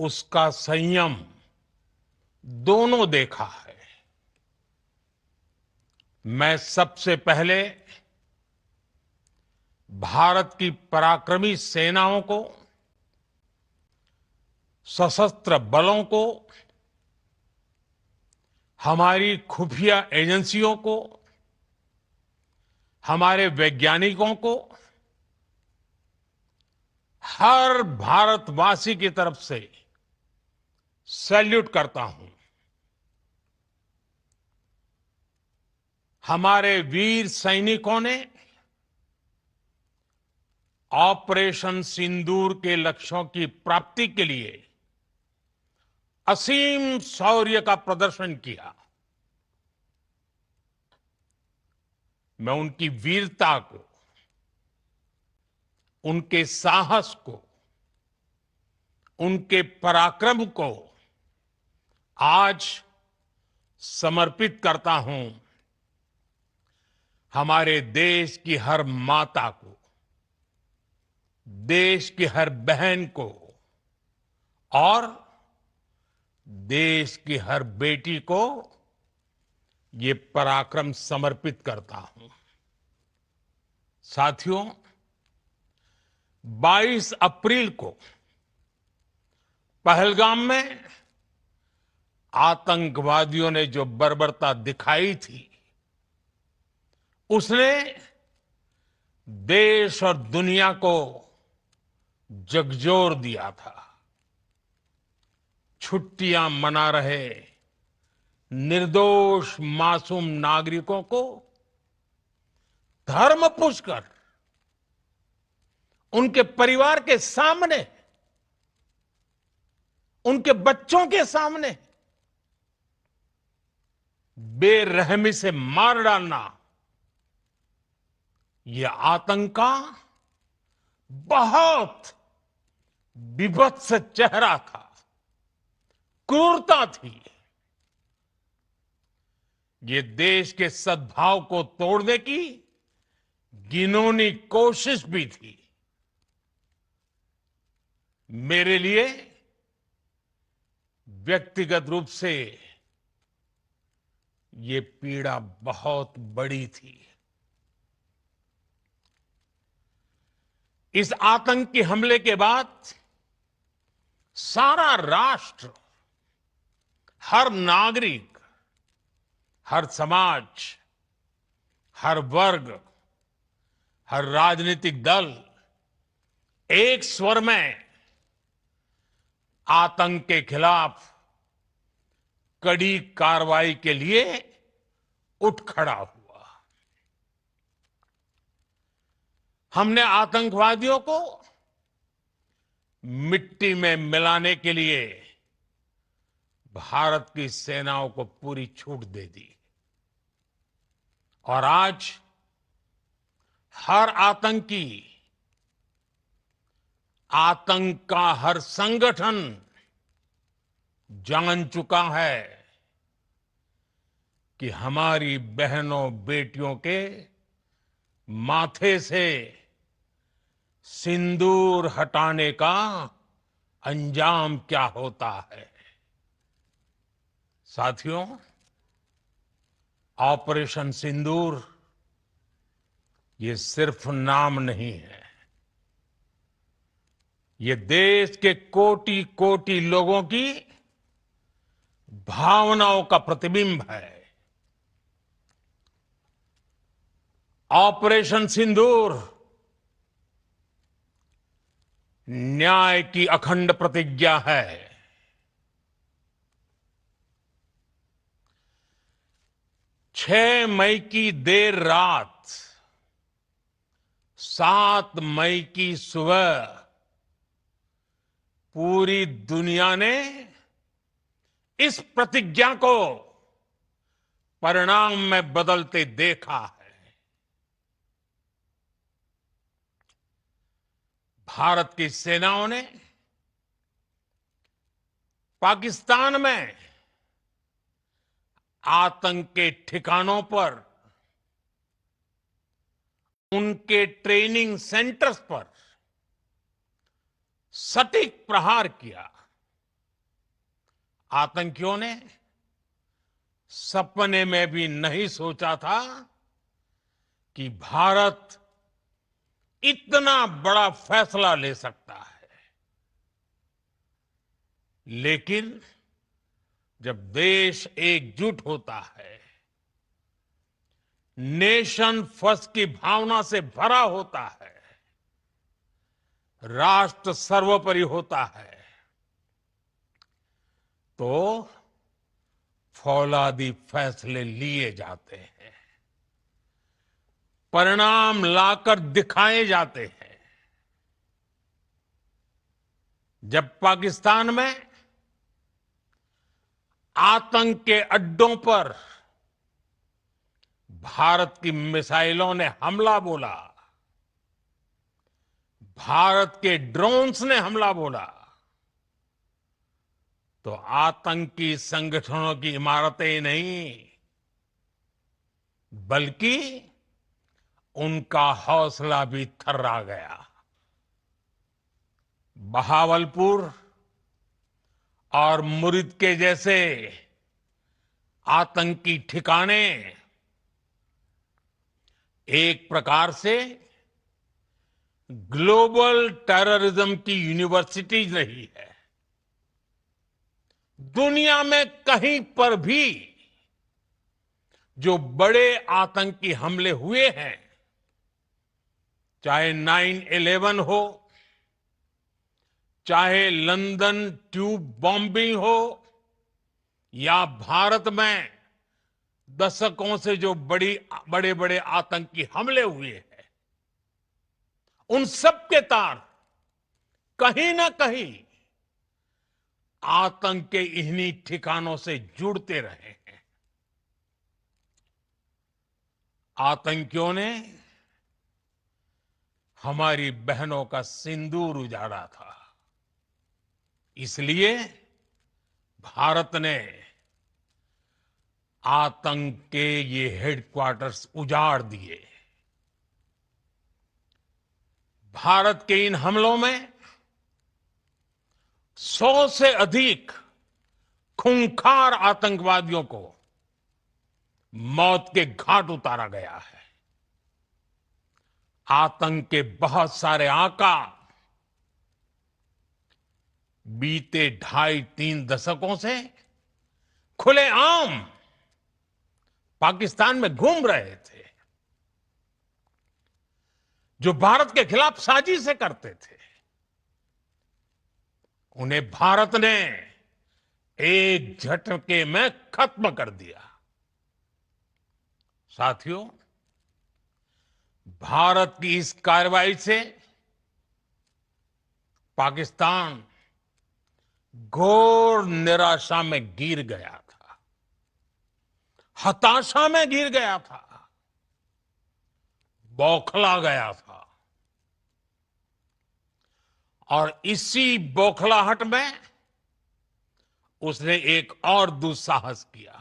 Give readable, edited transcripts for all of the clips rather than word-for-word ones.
उसका संयम दोनों देखा है। मैं सबसे पहले भारत की पराक्रमी सेनाओं को, सशस्त्र बलों को, हमारी खुफिया एजेंसियों को, हमारे वैज्ञानिकों को, हर भारतवासी की तरफ से सैल्यूट करता हूं। हमारे वीर सैनिकों ने ऑपरेशन सिंदूर के लक्ष्यों की प्राप्ति के लिए असीम शौर्य का प्रदर्शन किया। मैं उनकी वीरता को, उनके साहस को, उनके पराक्रम को आज समर्पित करता हूं हमारे देश की हर माता को, देश की हर बहन को और देश की हर बेटी को ये पराक्रम समर्पित करता हूं। साथियों, 22 अप्रैल को पहलगाम में आतंकवादियों ने जो बर्बरता दिखाई थी, उसने देश और दुनिया को झकझोर दिया था। छुट्टियां मना रहे निर्दोष मासूम नागरिकों को धर्म पूछकर उनके परिवार के सामने, उनके बच्चों के सामने बेरहमी से मार डालना, यह आतंक का बहुत विभत्स चेहरा था, क्रूरता थी। ये देश के सद्भाव को तोड़ने की घिनौनी कोशिश भी थी। मेरे लिए व्यक्तिगत रूप से ये पीड़ा बहुत बड़ी थी। इस आतंकी हमले के बाद सारा राष्ट्र, हर नागरिक, हर समाज, हर वर्ग, हर राजनीतिक दल एक स्वर में आतंक के खिलाफ कड़ी कार्रवाई के लिए उठ खड़ा हुआ। हमने आतंकवादियों को मिट्टी में मिलाने के लिए भारत की सेनाओं को पूरी छूट दे दी और आज हर आतंकी, आतंक का हर संगठन जान चुका है कि हमारी बहनों बेटियों के माथे से सिंदूर हटाने का अंजाम क्या होता है। साथियों, ऑपरेशन सिंदूर ये सिर्फ नाम नहीं है, ये देश के कोटि कोटि लोगों की भावनाओं का प्रतिबिंब है। ऑपरेशन सिंदूर न्याय की अखंड प्रतिज्ञा है। 6 मई की देर रात, 7 मई की सुबह पूरी दुनिया ने इस प्रतिज्ञा को परिणाम में बदलते देखा है। भारत की सेनाओं ने पाकिस्तान में आतंक के ठिकानों पर, उनके ट्रेनिंग सेंटर्स पर सटीक प्रहार किया। आतंकियों ने सपने में भी नहीं सोचा था कि भारत इतना बड़ा फैसला ले सकता है। लेकिन जब देश एकजुट होता है, नेशन फर्स्ट की भावना से भरा होता है, राष्ट्र सर्वोपरि होता है, तो फौलादी फैसले लिए जाते हैं, परिणाम लाकर दिखाए जाते हैं। जब पाकिस्तान में आतंक के अड्डों पर भारत की मिसाइलों ने हमला बोला, भारत के ड्रोन्स ने हमला बोला, तो आतंकी संगठनों की इमारतें नहीं, बल्कि उनका हौसला भी थर्रा गया। बहावलपुर और मुरिद के जैसे आतंकी ठिकाने एक प्रकार से ग्लोबल टेररिज्म की यूनिवर्सिटीज रही है। दुनिया में कहीं पर भी जो बड़े आतंकी हमले हुए हैं, चाहे 9/11 हो, चाहे लंदन ट्यूब बॉम्बिंग हो, या भारत में दशकों से जो बड़े बड़े आतंकी हमले हुए हैं, उन सब के तार कहीं ना कहीं आतंक के इन्हीं ठिकानों से जुड़ते रहे हैं। आतंकियों ने हमारी बहनों का सिंदूर उजाड़ा था, इसलिए भारत ने आतंक के ये हेडक्वार्टर्स उजाड़ दिए। भारत के इन हमलों में 100 से अधिक खूंखार आतंकवादियों को मौत के घाट उतारा गया है। आतंक के बहुत सारे आका बीते 2.5-3 दशकों से खुलेआम पाकिस्तान में घूम रहे थे, जो भारत के खिलाफ साजिशें करते थे। उन्हें भारत ने एक झटके में खत्म कर दिया। साथियों, भारत की इस कार्रवाई से पाकिस्तान घोर निराशा में गिर गया था, हताशा में गिर गया था, बौखला गया था। और इसी बौखलाहट में उसने एक और दुस्साहस किया।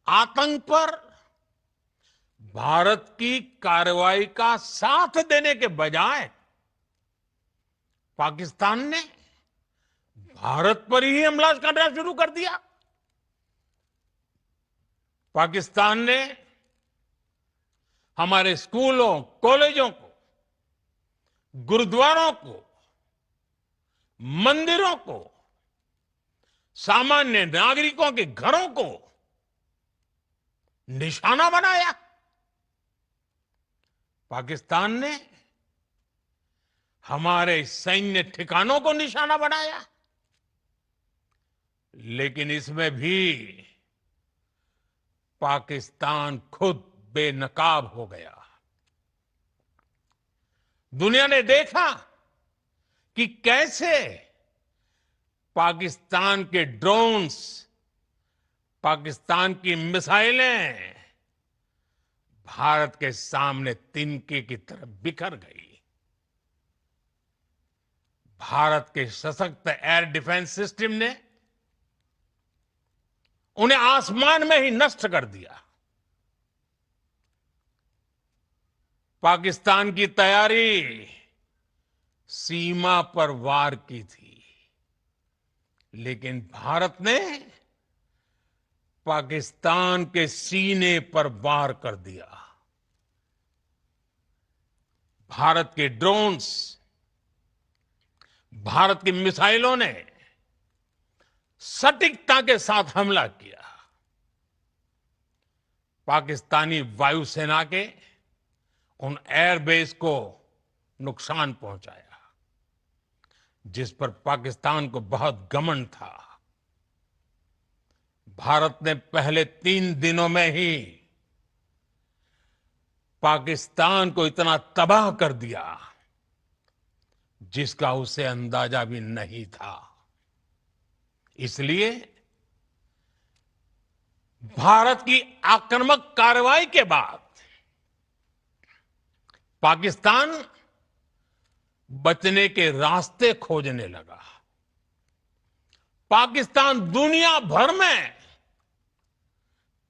आतंक पर भारत की कार्रवाई का साथ देने के बजाय पाकिस्तान ने भारत पर ही हमला करना शुरू कर दिया। पाकिस्तान ने हमारे स्कूलों, कॉलेजों को, गुरुद्वारों को, मंदिरों को, सामान्य नागरिकों के घरों को निशाना बनाया। पाकिस्तान ने हमारे सैन्य ठिकानों को निशाना बनाया। लेकिन इसमें भी पाकिस्तान खुद बेनकाब हो गया। दुनिया ने देखा कि कैसे पाकिस्तान के ड्रोन्स, पाकिस्तान की मिसाइलें भारत के सामने तिनके की तरह बिखर गई। भारत के सशक्त एयर डिफेंस सिस्टम ने उन्हें आसमान में ही नष्ट कर दिया। पाकिस्तान की तैयारी सीमा पर वार की थी, लेकिन भारत ने पाकिस्तान के सीने पर वार कर दिया। भारत के ड्रोन्स, भारत की मिसाइलों ने सटीकता के साथ हमला किया। पाकिस्तानी वायुसेना के उन एयरबेस को नुकसान पहुंचाया, जिस पर पाकिस्तान को बहुत घमंड था। भारत ने पहले 3 दिनों में ही पाकिस्तान को इतना तबाह कर दिया जिसका उसे अंदाजा भी नहीं था। इसलिए भारत की आक्रामक कार्रवाई के बाद पाकिस्तान बचने के रास्ते खोजने लगा। पाकिस्तान दुनिया भर में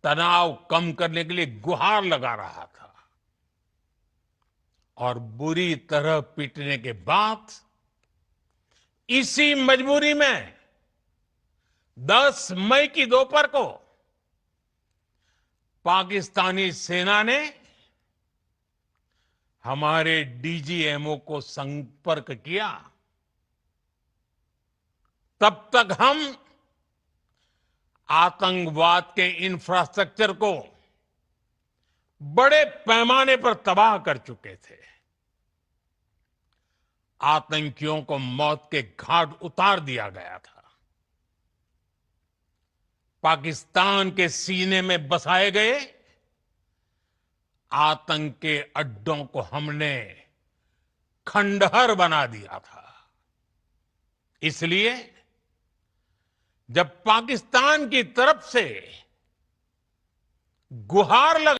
तनाव कम करने के लिए गुहार लगा रहा था और बुरी तरह पीटने के बाद इसी मजबूरी में 10 मई की दोपहर को पाकिस्तानी सेना ने हमारे डीजीएमओ को संपर्क किया। तब तक हम आतंकवाद के इंफ्रास्ट्रक्चर को बड़े पैमाने पर तबाह कर चुके थे। आतंकियों को मौत के घाट उतार दिया गया था। पाकिस्तान के सीने में बसाए गए आतंक के अड्डों को हमने खंडहर बना दिया था। इसलिए जब पाकिस्तान की तरफ से गुहार लगा,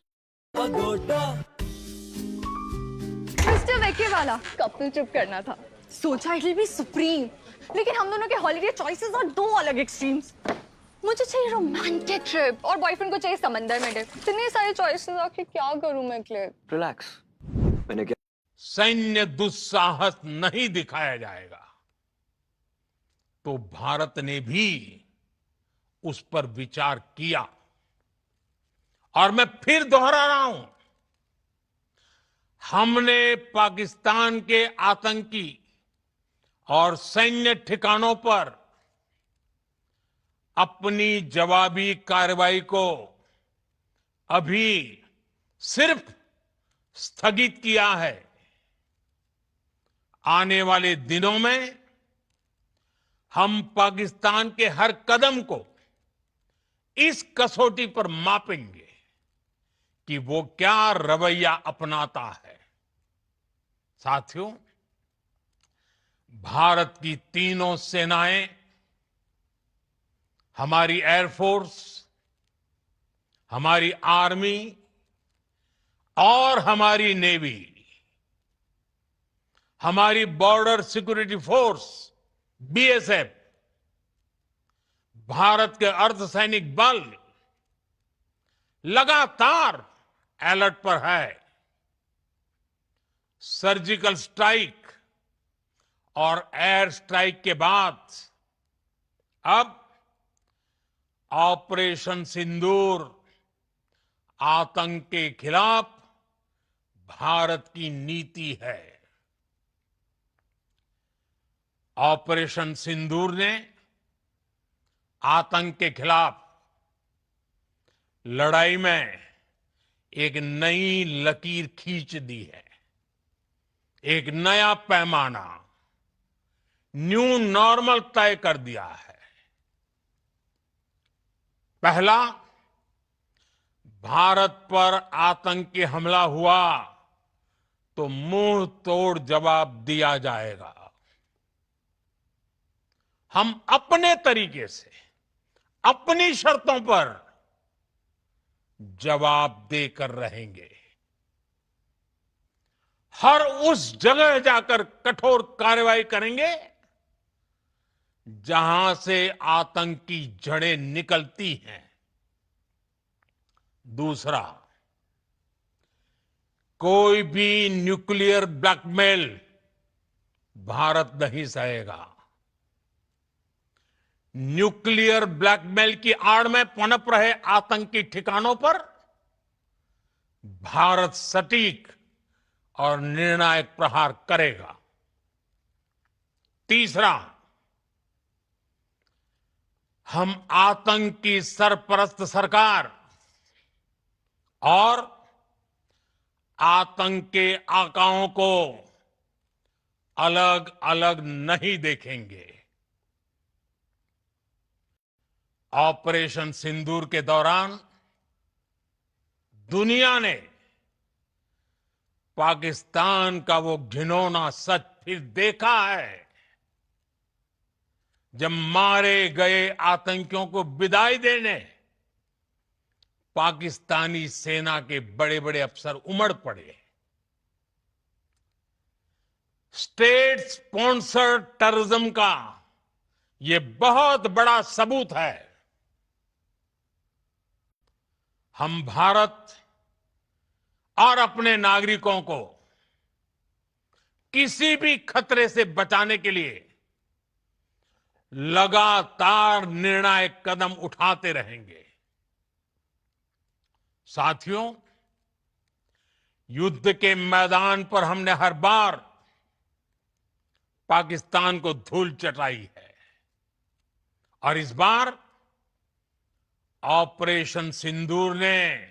मिस्टर वेके वाला कपल ट्रिप करना था। सोचा इट विल बी सुप्रीम, लेकिन हम दोनों के हॉलिडे चॉइसेस और 2 अलग एक्सट्रीम्स। मुझे चाहिए रोमांटिक ट्रिप और बॉयफ्रेंड को चाहिए समंदर में डिप। इतने सारे चॉइसेस आके क्या करूं मैं क्लियर? रिलैक्स, मैंने क्या सैन्य दुस्साहस नहीं दिखाया जाएगा तो भारत ने भी उस पर विचार किया। और मैं फिर दोहरा रहा हूं, हमने पाकिस्तान के आतंकी और सैन्य ठिकानों पर अपनी जवाबी कार्रवाई को अभी सिर्फ स्थगित किया है। आने वाले दिनों में हम पाकिस्तान के हर कदम को इस कसौटी पर मापेंगे कि वो क्या रवैया अपनाता है। साथियों, भारत की तीनों सेनाएं, हमारी एयरफोर्स, हमारी आर्मी और हमारी नेवी, हमारी border security force BSF, Bharat के अर्धसैनिक बल लगातार अलर्ट पर है। सर्जिकल स्ट्राइक और एयर स्ट्राइक के बाद अब ऑपरेशन सिंदूर आतंक के खिलाफ भारत की नीति है। ऑपरेशन सिंदूर ने आतंक के खिलाफ लड़ाई में एक नई लकीर खींच दी है। एक नया पैमाना, न्यू नॉर्मल तय कर दिया है। पहला, भारत पर आतंकी हमला हुआ तो मुंह तोड़ जवाब दिया जाएगा। हम अपने तरीके से, अपनी शर्तों पर जवाब देकर रहेंगे। हर उस जगह जाकर कठोर कार्रवाई करेंगे जहां से आतंक की जड़ें निकलती हैं। दूसरा, कोई भी न्यूक्लियर ब्लैकमेल भारत नहीं सहेगा। न्यूक्लियर ब्लैकमेल की आड़ में पनप रहे आतंकी ठिकानों पर भारत सटीक और निर्णायक प्रहार करेगा। तीसरा, हम आतंक की सरपरस्त सरकार और आतंक के आकाओं को अलग अलग नहीं देखेंगे। ऑपरेशन सिंदूर के दौरान दुनिया ने पाकिस्तान का वो घिनौना सच फिर देखा है, जब मारे गए आतंकियों को विदाई देने पाकिस्तानी सेना के बड़े बड़े अफसर उमड़ पड़े। स्टेट स्पॉन्सर्ड टेररिज्म का ये बहुत बड़ा सबूत है। हम भारत और अपने नागरिकों को किसी भी खतरे से बचाने के लिए लगातार निर्णायक कदम उठाते रहेंगे। साथियों, युद्ध के मैदान पर हमने हर बार पाकिस्तान को धूल चटाई है और इस बार ऑपरेशन सिंदूर ने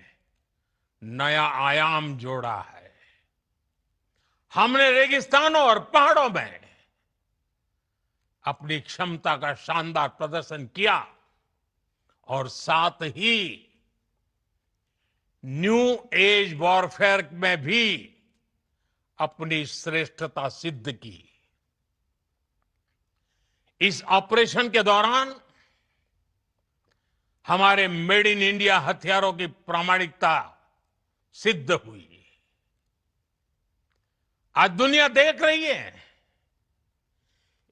नया आयाम जोड़ा है। हमने रेगिस्तानों और पहाड़ों में अपनी क्षमता का शानदार प्रदर्शन किया और साथ ही न्यू एज वॉरफेयर में भी अपनी श्रेष्ठता सिद्ध की। इस ऑपरेशन के दौरान हमारे मेड इन इंडिया हथियारों की प्रामाणिकता सिद्ध हुई। आज दुनिया देख रही है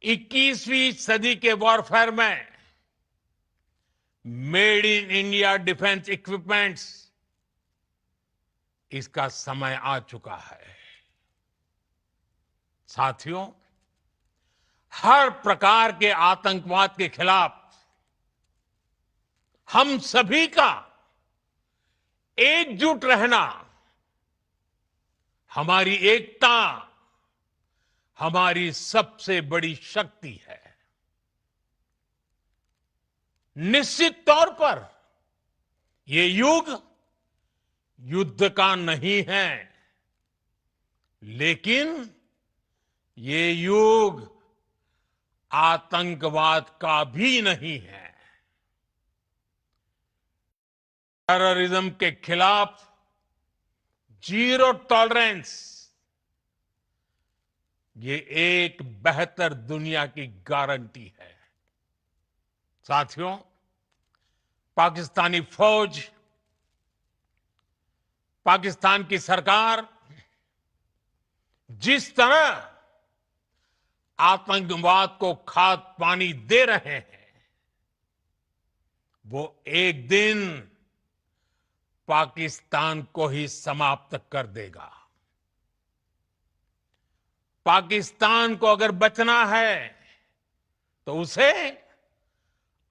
21वीं सदी के वॉरफेयर में made in India defence equipments, इसका समय आ चुका है। साथियों, हर प्रकार के आतंकवाद के खिलाफ हम सभी का एकजुट रहना, हमारी एकता हमारी सबसे बड़ी शक्ति है। निश्चित तौर पर ये युग युद्ध का नहीं है, लेकिन ये युग आतंकवाद का भी नहीं है। टेररिज्म के खिलाफ जीरो टॉलरेंस, ये एक बेहतर दुनिया की गारंटी है। साथियों, पाकिस्तानी फौज, पाकिस्तान की सरकार जिस तरह आतंकवाद को खाद पानी दे रहे हैं, वो एक दिन पाकिस्तान को ही समाप्त कर देगा। पाकिस्तान को अगर बचना है तो उसे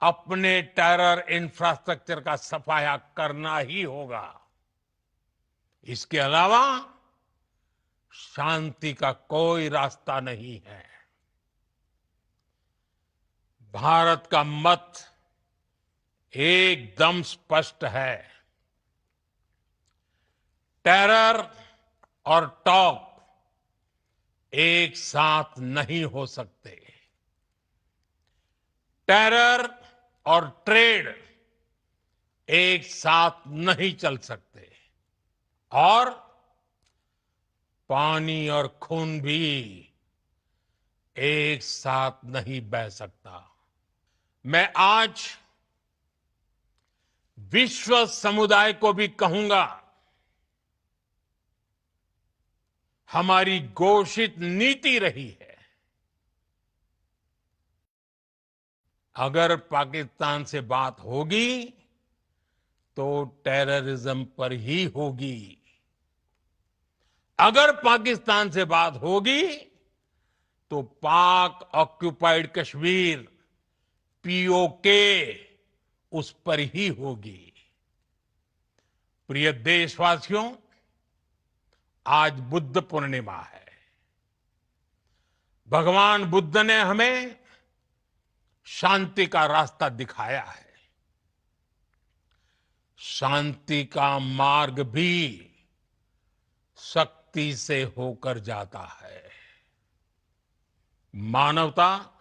अपने टेरर इंफ्रास्ट्रक्चर का सफाया करना ही होगा। इसके अलावा शांति का कोई रास्ता नहीं है। भारत का मत एकदम स्पष्ट है। टेरर और टॉप एक साथ नहीं हो सकते। टेरर और ट्रेड एक साथ नहीं चल सकते और पानी और खून भी एक साथ नहीं बह सकता। मैं आज विश्व समुदाय को भी कहूंगा, हमारी घोषित नीति रही है, अगर पाकिस्तान से बात होगी तो टेररिज्म पर ही होगी। अगर पाकिस्तान से बात होगी तो पाक ऑक्युपाइड कश्मीर पीओके उस पर ही होगी। प्रिय देशवासियों, आज बुद्ध पूर्णिमा है। भगवान बुद्ध ने हमें शांति का रास्ता दिखाया है। शांति का मार्ग भी शक्ति से होकर जाता है। मानवता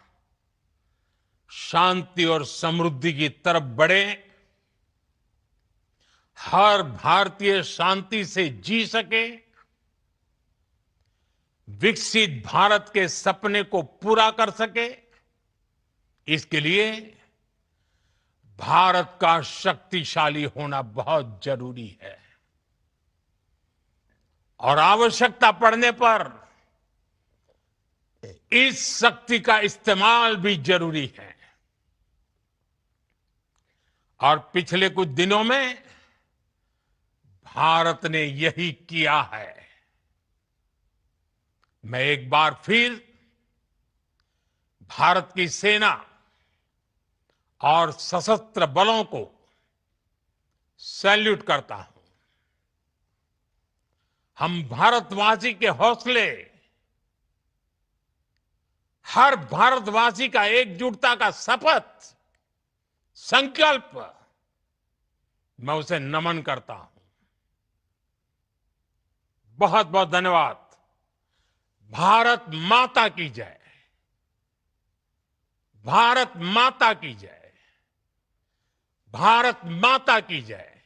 शांति और समृद्धि की तरफ बढ़े, हर भारतीय शांति से जी सके, विकसित भारत के सपने को पूरा कर सके, इसके लिए भारत का शक्तिशाली होना बहुत जरूरी है। और आवश्यकता पड़ने पर इस शक्ति का इस्तेमाल भी जरूरी है। और पिछले कुछ दिनों में भारत ने यही किया है। मैं एक बार फिर भारत की सेना और सशस्त्र बलों को सैल्यूट करता हूं। हम भारतवासी के हौसले, हर भारतवासी का एकजुटता का शपथ, संकल्प, मैं उसे नमन करता हूं। बहुत बहुत धन्यवाद। भारत माता की जय। भारत माता की जय। भारत माता की जय।